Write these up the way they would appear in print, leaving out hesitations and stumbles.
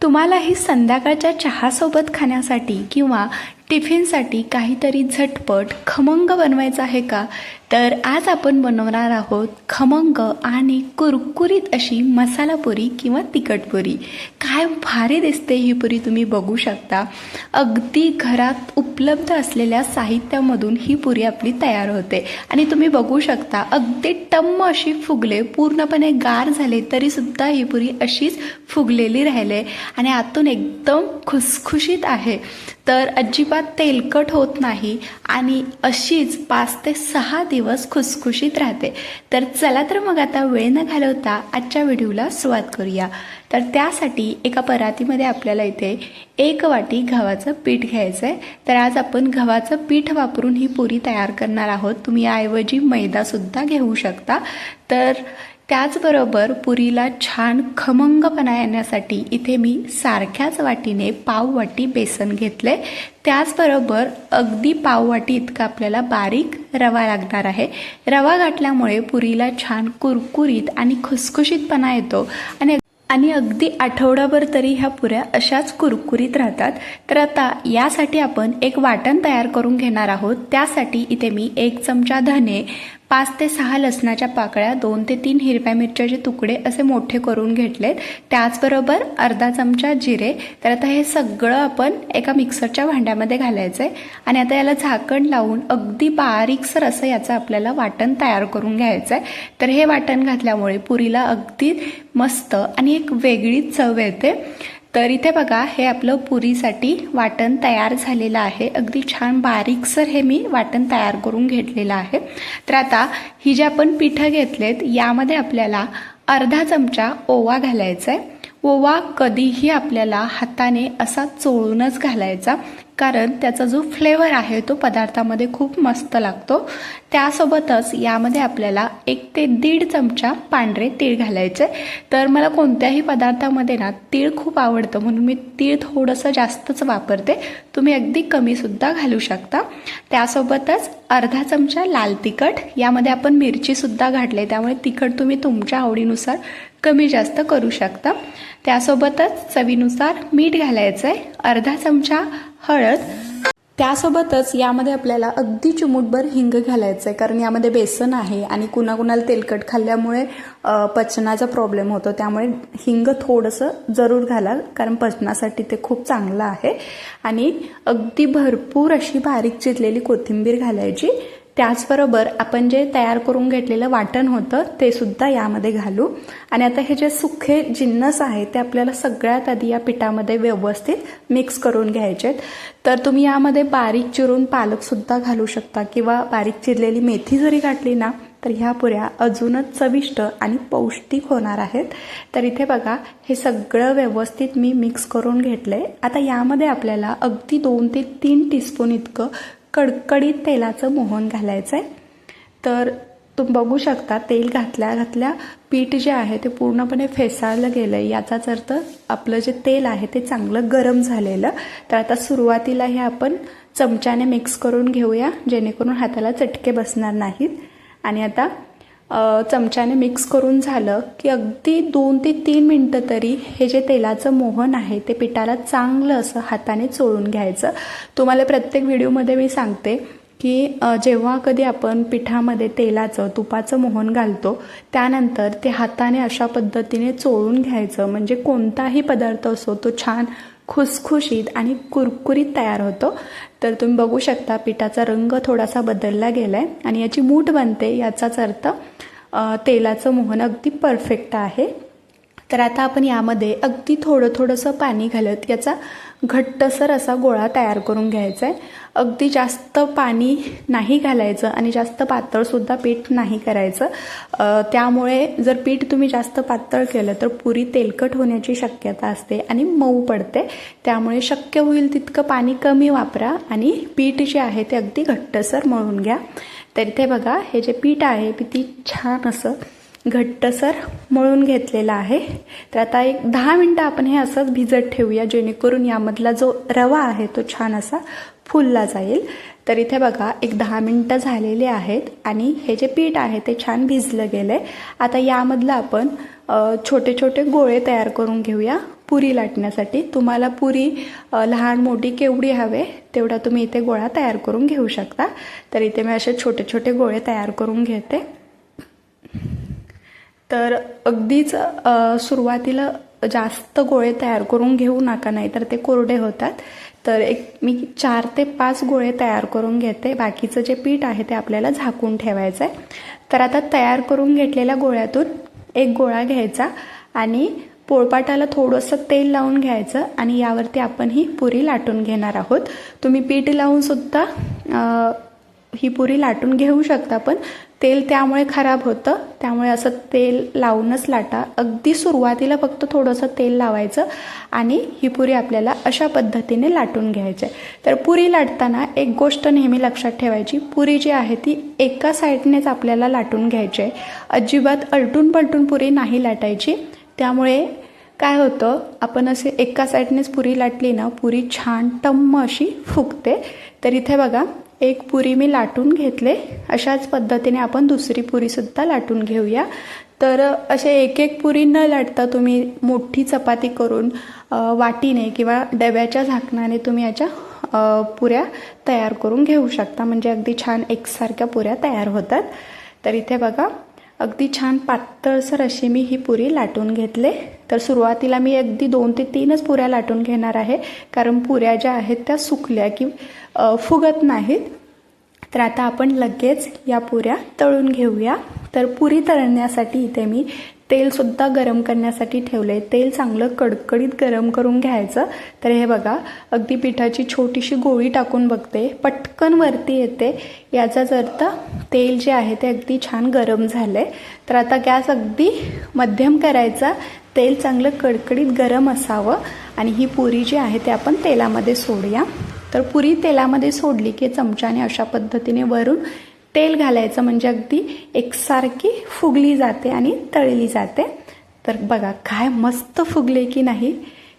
तुम्हालाही संध्याकाळच्या चहासोबत खाण्यासाठी किंवा टिफिनसाठी काहीतरी झटपट खमंग बनवायचं आहे का? तर आज आपण बनवणार आहोत खमंग आणि कुरकुरीत अशी मसाला पुरी किंवा तिखट पुरी. काय भारी दिसते ही पुरी, तुम्ही बघू शकता. अगदी घरात उपलब्ध असलेल्या साहित्यामधून ही पुरी आपली तयार होते आणि तुम्ही बघू शकता अगदी टम्म अशी फुगले, पूर्णपणे गार झाले तरीसुद्धा ही पुरी अशीच फुगलेली राहिले आणि आतून एकदम खुसखुशीत आहे. तर अजिबात तेलकट होत नाही आणि अशीच 5 ते 6 दिवस खुसखुशीत राहते. तर चला तर मग आता वेळ न घालवता आजच्या व्हिडिओला सुरुवात करूया. तर त्यासाठी एका परातीमध्ये आपल्याला इथे 1 वाटी गव्हाचं पीठ घ्यायचं आहे. तर आज आपण गव्हाचं पीठ वापरून ही पुरी तयार करणार आहोत. तुम्ही याऐवजी मैदासुद्धा घेऊ शकता. तर त्याचबरोबर पुरीला छान खमंगपणा येण्यासाठी इथे मी सारख्याच वाटीने पाव वाटी बेसन घेतले. त्याचबरोबर अगदी पाव वाटी इतका आपल्याला बारीक रवा लागणार आहे. रवा घातल्यामुळे पुरीला छान कुरकुरीत आणि खुसखुशीतपणा येतो आणि अगदी आठवडाभर तरी ह्या पुऱ्या अशाच कुरकुरीत राहतात. तर आता यासाठी आपण एक वाटण तयार करून घेणार आहोत. त्यासाठी इथे मी 1 चमचा धने, 5 ते 6 लसणाच्या पाकळ्या, 2 ते 3 हिरव्या मिरच्याचे तुकडे असे मोठे करून घेतलेत. त्याचबरोबर अर्धा चमचा जिरे. तर आता हे सगळं आपण एका मिक्सरच्या भांड्यामध्ये घालायचं आहे आणि आता याला झाकण लावून अगदी बारीकसर असं याचं आपल्याला वाटण तयार करून घ्यायचं आहे. तर हे वाटण घातल्यामुळे पुरीला अगदी मस्त आणि एक वेगळीच चव येते. तर इथे बघा, हे आपलं पुरीसाठी वाटण तयार झालेलं आहे. अगदी छान बारीकसर हे मी वाटण तयार करून घेतलेलं आहे. तर आता ही जी आपण पिठं घेतलेत यामध्ये आपल्याला अर्धा चमचा ओवा घालायचा आहे. ओवा कधीही आपल्याला हाताने असा चोळूनच घालायचा, कारण त्याचा जो फ्लेवर आहे तो पदार्थामध्ये खूप मस्त लागतो. त्यासोबतच यामध्ये आपल्याला 1 ते 1.5 चमचा पांढरे तीळ घालायचे. तर मला कोणत्याही पदार्थामध्ये ना तीळ खूप आवडतं, म्हणून मी तीळ थोडंसं जास्तच वापरते. तुम्ही अगदी कमीसुद्धा घालू शकता. त्यासोबतच अर्धा चमचा लाल तिखट. यामध्ये आपण मिरचीसुद्धा घातली, त्यामुळे तिखट तुम्ही तुमच्या आवडीनुसार कमी जास्त करू शकता. त्यासोबतच चवीनुसार मीठ घालायचं आहे. अर्धा चमचा हळद. त्यासोबतच यामध्ये आपल्याला अगदी चिमूटभर हिंग घालायचं आहे, कारण यामध्ये बेसन आहे आणि कुणाकुणाला तेलकट खाल्ल्यामुळे पचनाचा प्रॉब्लेम होतो. त्यामुळे हिंग थोडंसं जरूर घालाल, कारण पचनासाठी ते खूप चांगलं आहे. आणि अगदी भरपूर अशी बारीक चिरलेली कोथिंबीर घालायची. त्याचबरोबर आपण जे तयार करून घेतलेलं वाटण होतं ते सुद्धा यामध्ये घालू. आणि आता हे जे सुखे जिन्नस आहे ते आपल्याला सगळ्यात आधी या पिठामध्ये व्यवस्थित मिक्स करून घ्यायचे. तर तुम्ही यामध्ये बारीक चिरून पालकसुद्धा घालू शकता किंवा बारीक चिरलेली मेथी जरी घातली ना तर ह्या पुऱ्या अजूनच चविष्ट आणि पौष्टिक होणार आहेत. तर इथे बघा, हे सगळं व्यवस्थित मी मिक्स करून घेतलंय. आता यामध्ये आपल्याला अगदी 2 ते 3 टीस्पून इतकं कडकडीत तेलाचं मोहन घालायचं आहे. तर तुम्ही बघू शकता तेल घातल्या पीठ जे आहे ते पूर्णपणे फेसाळलं गेलं आहे. याचाच अर्थ आपलं जे तेल आहे ते चांगलं गरम झालेलं. तर आता सुरुवातीला हे आपण चमच्याने मिक्स करून घेऊया, जेणेकरून हाताला चटके बसणार नाहीत. आणि आता चमच्याने मिक्स करून झालं की अगदी 2 ते 3 मिनटं तरी हे जे तेलाचं मोहन आहे ते पिठाला चांगलं असं हाताने चोळून घ्यायचं. तुम्हाला प्रत्येक व्हिडिओमध्ये मी सांगते की जेव्हा कधी आपण पिठामध्ये तेलाचं तुपाचं मोहन घालतो त्यानंतर ते हाताने अशा पद्धतीने चोळून घ्यायचं, म्हणजे कोणताही पदार्थ असो तो छान खुसखुशीत आणि कुरकुरीत तयार होतो. तर तुम्ही बघू शकता पिठाचा रंग थोडासा बदलला गेलाय आणि याची मूठ बनते, याचाच अर्थ तेलाचं मोहन अगदी परफेक्ट आहे. तर आता आपण यामध्ये अगदी थोडंसं पाणी घालत याचा घट्टसर असा गोळा तयार करून घ्यायचा आहे. अगदी जास्त पाणी नाही घालायचं आणि जास्त पातळसुद्धा पीठ नाही करायचं. त्यामुळे जर पीठ तुम्ही जास्त पातळ केलं तर पुरी तेलकट होण्याची शक्यता असते आणि मऊ पडते. त्यामुळे शक्य होईल तितकं पाणी कमी वापरा आणि पीठ जे आहे ते अगदी घट्टसर मळून घ्या. तर इथे बघा, हे जे पीठ आहे ते छान असं घट्टसर मळून घेतलेला आहे. तर आता 10 मिनटं आपण हे असंच भिजत ठेवूया, जेणेकरून यामधला जो रवा आहे तो छान असा फुलला जाईल. तर इथे बघा 10 मिनटं झालेले आहेत आणि हे जे पीठ आहे ते छान भिजलं गेलंय. आता यामधलं आपण छोटे छोटे गोळे तयार करून घेऊया. पुरी लाटण्यासाठी. तुम्हाला पुरी लहान मोठी केवढी हवे तेवढा तुम्ही इथे गोळा तयार करून घेऊ शकता. तर इथे मी असे छोटे छोटे गोळे तयार करून घेते. तर अगदीच सुरुवातीला जास्त गोळे तयार करून घेऊ नका, नाही तर ते कोरडे होतात. तर मी 4 ते 5 गोळे तयार करून घेते. बाकीचं जे पीठ आहे ते आपल्याला झाकून ठेवायचं आहे. तर आता तयार करून घेतलेल्या गोळ्यातून एक गोळा घ्यायचा आणि पोळपाटाला थोडंसं तेल लावून घ्यायचं आणि यावरती आपण ही पुरी लाटून घेणार आहोत. तुम्ही पीठ लावून सुद्धा ही पुरी लाटून घेऊ शकता, पण तेल त्यामुळे खराब होतं, त्यामुळे असं तेल लावूनच लाटा. अगदी सुरुवातीला फक्त थोडंसं तेल लावायचं आणि ही पुरी आपल्याला अशा पद्धतीने लाटून घ्यायची आहे. तर पुरी लाटताना एक गोष्ट नेहमी लक्षात ठेवायची, पुरी जी आहे ती एका साईडनेच आपल्याला लाटून घ्यायची आहे. अजिबात अलटून पलटून पुरी नाही लाटायची. त्यामुळे काय होतं, आपण असे एका साईडनेच पुरी लाटली ना, पुरी छान टम्म अशी फुगते. तर इथे बघा, एक पुरी मी लाटून घेतले. अशाच पद्धतीने आपण दुसरी पुरीसुद्धा लाटून घेऊया. तर असे एक एक पुरी न लाटता तुम्ही मोठी चपाती करून वाटीने किंवा डब्याच्या झाकणाने तुम्ही याच्या पुऱ्या तयार करून घेऊ शकता. म्हणजे अगदी छान एकसारख्या पुऱ्या तयार होतात. तर इथे बघा, अगदी छान पातळसर अशी मी ही पुरी लाटून घेतले. तर सुरुवातीला मी अगदी 2 ते 3च पुऱ्या लाटून घेणार आहे, कारण पुऱ्या ज्या आहेत त्या सुकल्या की फुगत नाहीत. तर आता आपण लगेच या पुऱ्या तळून घेऊया. तर पुरी तळण्यासाठी इथे मी तेलसुद्धा गरम करण्यासाठी ठेवले. तेल चांगलं कडकडीत गरम करून घ्यायचं. तर हे बघा, अगदी पिठाची छोटीशी गोळी टाकून बघते, पटकन वरती येते. याचाच अर्थ तेल जे आहे ते अगदी छान गरम झाले. तर आता गॅस अगदी मध्यम करायचा. तेल चांगलं कडकडीत गरम असावं आणि ही पुरी जी आहे ते आपण तेलामध्ये सोडूया. तर पुरी तेलामध्ये सोडली की चमच्याने अशा पद्धतीने वरून तेल घालायचं, म्हणजे अगदी एकसारखी फुगली जाते आणि तळली जाते. तर बघा काय मस्त फुगले की नाही,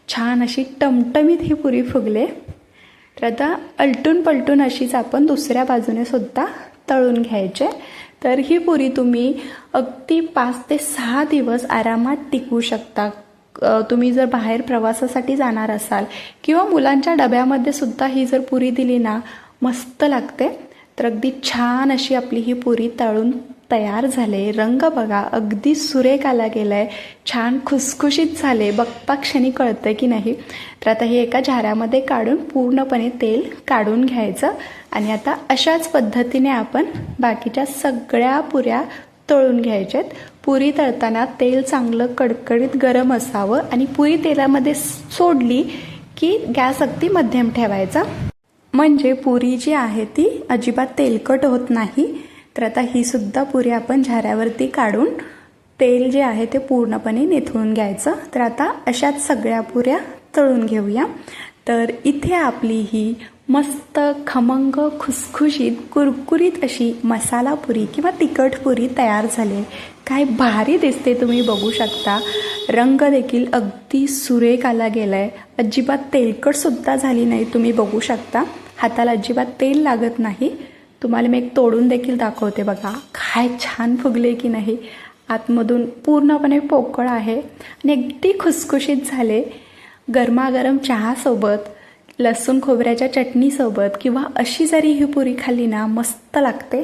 छान अशी टमटमीत ही पुरी फुगले. तर आता अलटून पलटून अशीच आपण दुसऱ्या बाजूने सुद्धा तळून घ्यायचे. तर ही पुरी तुम्ही अगदी 5 ते 6 दिवस आरामात टिकवू शकता. तुम्ही जर बाहेर प्रवासासाठी जाणार असाल किंवा मुलांच्या डब्यामध्ये सुद्धा ही जर पुरी दिली ना, मस्त लागते. तर अगदी छान अशी आपली ही पुरी तळून तयार झाले. रंग बघा, अगदी सुरेख आला गेलाय, छान खुसखुशीत झाले, बघता क्षणी कळतं की नाही. तर आता हे एका झाऱ्यामध्ये काढून पूर्णपणे तेल काढून घ्यायचं आणि आता अशाच पद्धतीने आपण बाकीच्या सगळ्या पुऱ्या तळून घ्यायच्यात. पुरी तळताना तेल चांगलं कडकडीत गरम असावं आणि पुरी तेलामध्ये सोडली की गॅस अगदी मध्यम ठेवायचा, म्हणजे पुरी जी आहे ती अजिबात तेलकट होत नाही. तर आता ही सुद्धा पुरी आपण झाऱ्यावरती काढून तेल जे आहे ते पूर्णपणे निथळून घ्यायचं. तर आता अशाच सगळ्या पुऱ्या तळून घेऊया. तर इथे आपली ही मस्त खमंग खुसखुशीत कुरकुरीत अशी मसाला पुरी किंवा तिखट पुरी तयार झाली. काय भारी दिसते, तुम्ही बघू शकता. रंग देखील अगदी सुरेख आला गेलाय, अजिबात तेलकटसुद्धा झाली नाही. तुम्ही बघू शकता, हाताला अजिबात तेल लागत नाही. तुम्हाला मी एक तोडून देखील दाखवते. बघा काय छान फुगले की नाही, आतमधून पूर्णपणे पोकळ आहे आणि अगदी खुसखुशीत झाले. गरमागरम चहासोबत, लसूण खोबऱ्याच्या चटणीसोबत किंवा अशी जरी ही पुरी खाल्ली ना, मस्त लागते.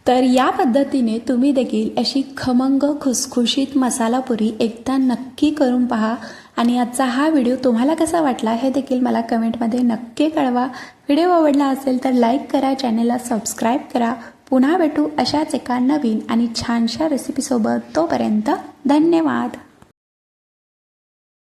तर या पद्धतीने तुम्ही देखील अशी खमंग खुसखुशीत मसाला पुरी एकदा नक्की करून पहा. आणि आजचा हा व्हिडिओ तुम्हाला कसा वाटला हे देखील मला कमेंटमध्ये नक्की कळवा. व्हिडिओ आवडला असेल तर लाईक करा, चॅनलला सबस्क्राईब करा. पुन्हा भेटू अशाच एका नवीन आणि छानशा रेसिपीसोबत. तोपर्यंत धन्यवाद.